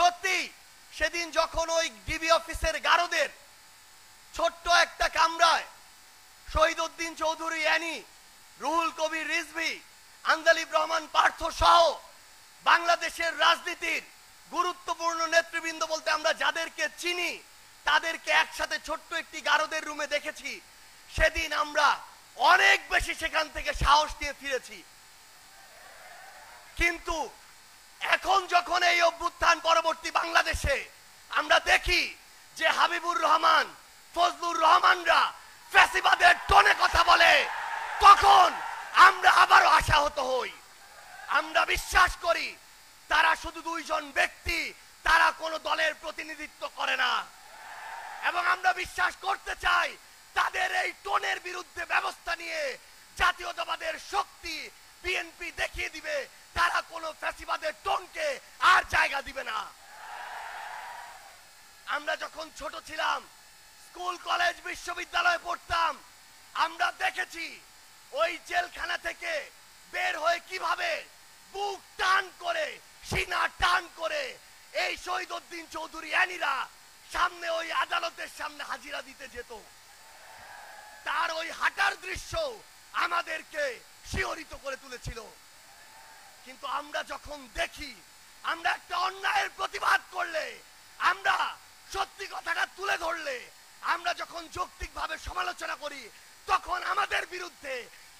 সত্যি সেদিন যখন ওই ডিবি অফিসের গারদের ছোট্ট একটা কামরায় শহীদউদ্দিন চৌধুরী অ্যানি, রুহুল কবির রিজভী, আন্দালিব রহমান পার্থ সহ বাংলাদেশের রাজনীতির গুরুত্বপূর্ণ নেতৃবৃন্দ বলতে আমরা যাদেরকে চিনি তাদেরকে একসাথে ছোট্ট একটি গারদের রুমে দেখেছি, সেদিন আমরা অনেক বেশি সেখান থেকে সাহস নিয়ে ফিরেছি। কিন্তু এখন যখন এই অভ্যুত্থান পরবর্তী বাংলাদেশে আমরা দেখি যে হাবিবুর রহমান, ফজলুর রহমানরা ফ্যাসিবাদের টোনে কথা বলে, তখন আমরা আবারও আশাহত হই। আমরা বিশ্বাস করি তারা শুধু দুইজন ব্যক্তি, তারা কোনো দলের প্রতিনিধিত্ব করে না, এবং আমরা বিশ্বাস করতে চাই তাদের এই টোনের বিরুদ্ধে ব্যবস্থা নিয়ে জাতীয়তাবাদের শক্তি বিএনপি দেখিয়ে দিবে তারা কোনো ফ্যাসিবাদের টোনকে আর জায়গা দিবে না। আমরা যখন ছোট ছিলাম, স্কুল কলেজ বিশ্ববিদ্যালয়ে পড়তাম, আমরা দেখেছি ওই জেলখানা থেকে বের হয়ে কিভাবে বুক টান করে, সিনা টান করে এই শহীদউদ্দিন চৌধুরী অ্যানিরা সামনে ওই আদালতের সামনে হাজিরা দিতে যেত। তার ওই হাঁটার দৃশ্য আমাদেরকে শিহরিত করে তুলেছিল। কিন্তু আমরা যখন দেখি আমরা একটা অন্যায়ের প্রতিবাদ করলে, আমরা সত্যি কথাটা তুলে ধরলে, আমরা যখন যৌক্তিকভাবে সমালোচনা করি, তখন আমাদের বিরুদ্ধে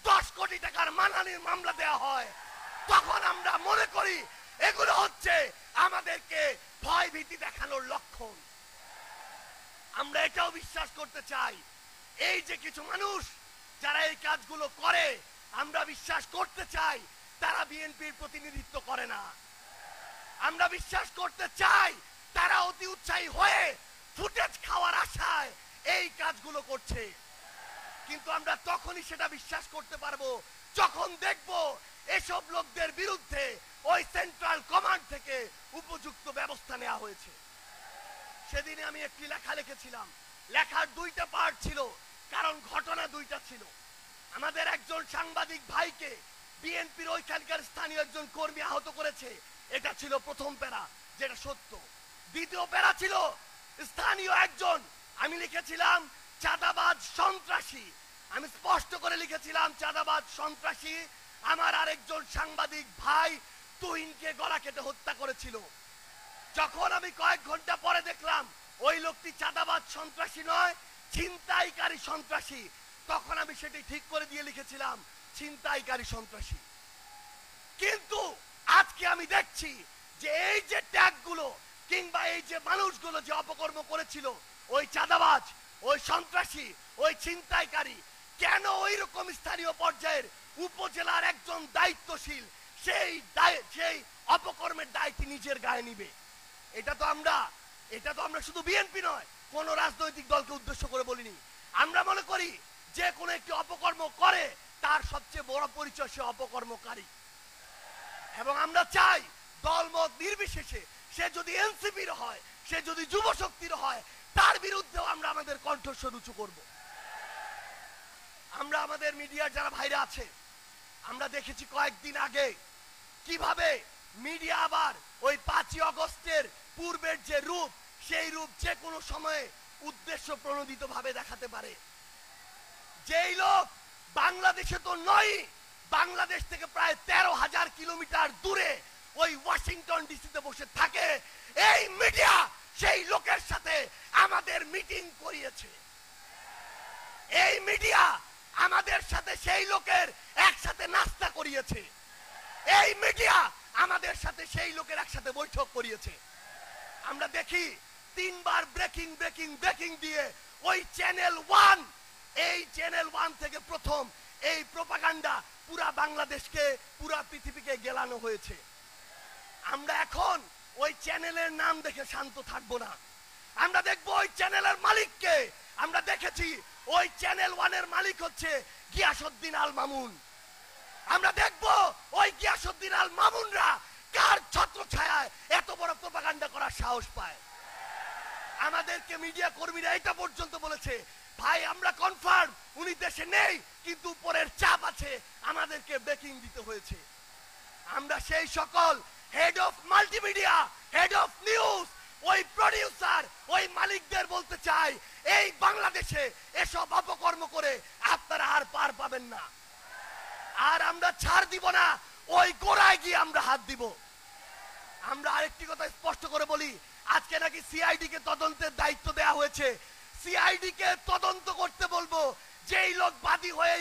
10 কোটি টাকার মানহানির মামলা দেওয়া হয়। তখন আমরা মনে করি এগুলো হচ্ছে আমাদেরকে ভয় ভীতি দেখানোর লক্ষণ। আমরা এটাও বিশ্বাস করতে চাই এই যে কিছু মানুষ যারা এই কাজগুলো করে, আমরা বিশ্বাস করতে চাই তারা বিএনপির প্রতিনিধিত্ব করে না। আমরা বিশ্বাস করতে চাই তারা অতি উৎসাহী হয়ে ফুটেজ খাওয়ার আশায় এই কাজগুলো করছে। কিন্তু আমরা তখনই সেটা বিশ্বাস করতে পারবো যখন দেখব এসব লোকদের বিরুদ্ধে ওই সেন্ট্রাল কমান্ড থেকে উপযুক্ত ব্যবস্থা নেওয়া হয়েছে। সেদিনে আমি একটি লেখা লিখেছিলাম। লেখার 2টা পার্ট ছিল, কারণ ঘটনা 2টা ছিল। আমাদের একজন সাংবাদিক ভাইকে বিএনপির ওইখানকার স্থানীয় একজন কর্মী আহত করেছে, এটা ছিল প্রথম প্যারা, যেটা সত্য। দ্বিতীয় প্যারা ছিল স্থানীয় একজন, আমি লিখেছিলাম চাঁদাবাজ সন্ত্রাসী, আমি স্পষ্ট করে লিখেছিলাম চাঁদাবাজ সন্ত্রাসী আমার আরেকজন সাংবাদিক ভাই তুহিনকে গলা কেটে হত্যা করেছিল। যখন আমি কয়েক ঘন্টা পরে দেখলাম ওই লোকটি চাঁদাবাজ সন্ত্রাসী নয়, ছিনতাইকারী সন্ত্রাসী, তখন আমি সেটি ঠিক করে দিয়ে লিখেছিলাম ছিনতাইকারী সন্ত্রাসী। কিন্তু আজকে আমি দেখছি যে এই যে ট্যাগগুলো কিংবা এই যে মানুষগুলো যে অপকর্ম করেছিল, ওই চাঁদাবাজ, ওই সন্ত্রাসী, ওই ছিনতাইকারী, কেন ওই রকম স্থানীয় পর্যায়ের উপজেলার একজন দায়িত্বশীল সেই অপকর্মের দায়িত্ব নিজের গায়ে নিবে? এটা তো আমরা শুধু বিএনপি নয়, কোন রাজনৈতিক দলকে উদ্দেশ্য করে বলিনি। আমরা মনে করি যে কোনো একটি অপকর্ম করে তার সবচেয়ে বড় পরিচয় সে অপকর্মকারী, এবং আমরা চাই দলমত নির্বিশেষে সে যদি এনসিপির হয়, সে যদি যুব শক্তির হয়, তার বিরুদ্ধেও আমরা আমাদের কণ্ঠস্বর উঁচু করব। আমরা আমাদের মিডিয়ার যারা ভাইরা আছে, আমরা দেখেছি কয়েকদিন আগে কিভাবে মিডিয়া আবার ওই 5ই আগস্টের পূর্বের যে রূপ, সেই রূপ যে কোনো সময়ে উদ্দেশ্য প্রণোদিত ভাবে দেখাতে পারে। যেই লোক বাংলাদেশে তো নয়, বাংলাদেশ থেকে প্রায় 13,000 কিলোমিটার দূরে ওই ওয়াশিংটন ডিসিতে বসে থাকে, এই মিডিয়া সেই লোকের সাথে আমাদের মিটিং করিয়েছে। এই মিডিয়া আমাদের সাথে সেই লোকের একসাথে নাস্তা করিয়েছে। এই মিডিয়া আমাদের সাথে সেই লোকের একসাথে বৈঠক করিয়েছে। আমরা দেখি 3 বার ব্রেকিং ব্রেকিং ব্রেকিং দিয়ে ওই চ্যানেল 1, এই চ্যানেল 1 থেকে প্রথম এই প্রোপাগান্ডা পুরা বাংলাদেশকে, পুরা পৃথিবীকে গেলানো হয়েছে। আমরা এখন ওই চ্যানেলের নাম দেখে শান্ত থাকবো না। আমরা দেখবো ওই চ্যানেলের মালিককে। আমরা দেখেছি ওই চ্যানেল 1 এর মালিক হচ্ছে গিয়াসউদ্দিন আল মামুন। আমরা দেখবো ওই গিয়াসউদ্দিন আল মামুনরা কার ছত্রছায়ায় এত বড় প্রোপাগান্ডা করার সাহস পায়। আমাদেরকে মিডিয়া কর্মীরা এটা পর্যন্ত বলেছে, ভাই আমরা কনফার্ম উনি দেশে নেই, কিন্তু উপরের চাপ আছে, আমাদেরকে ব্রেকিং দিতে হয়েছে। আমরা সেই সকল head of multimedia, head of news, এসব অপকর্ম করে আপনারা আর পার পাবেন না। আর আমরা ছাড় দিব না, ওই গোড়ায় গিয়ে আমরা হাত দিব। আমরা আরেকটি কথা স্পষ্ট করে বলি, আজকে নাকি সিআইডি কে তদন্তের দায়িত্ব দেওয়া হয়েছে। সিআইডি কে তদন্ত করতে বলবো, যেই লোক বাদী হয়ে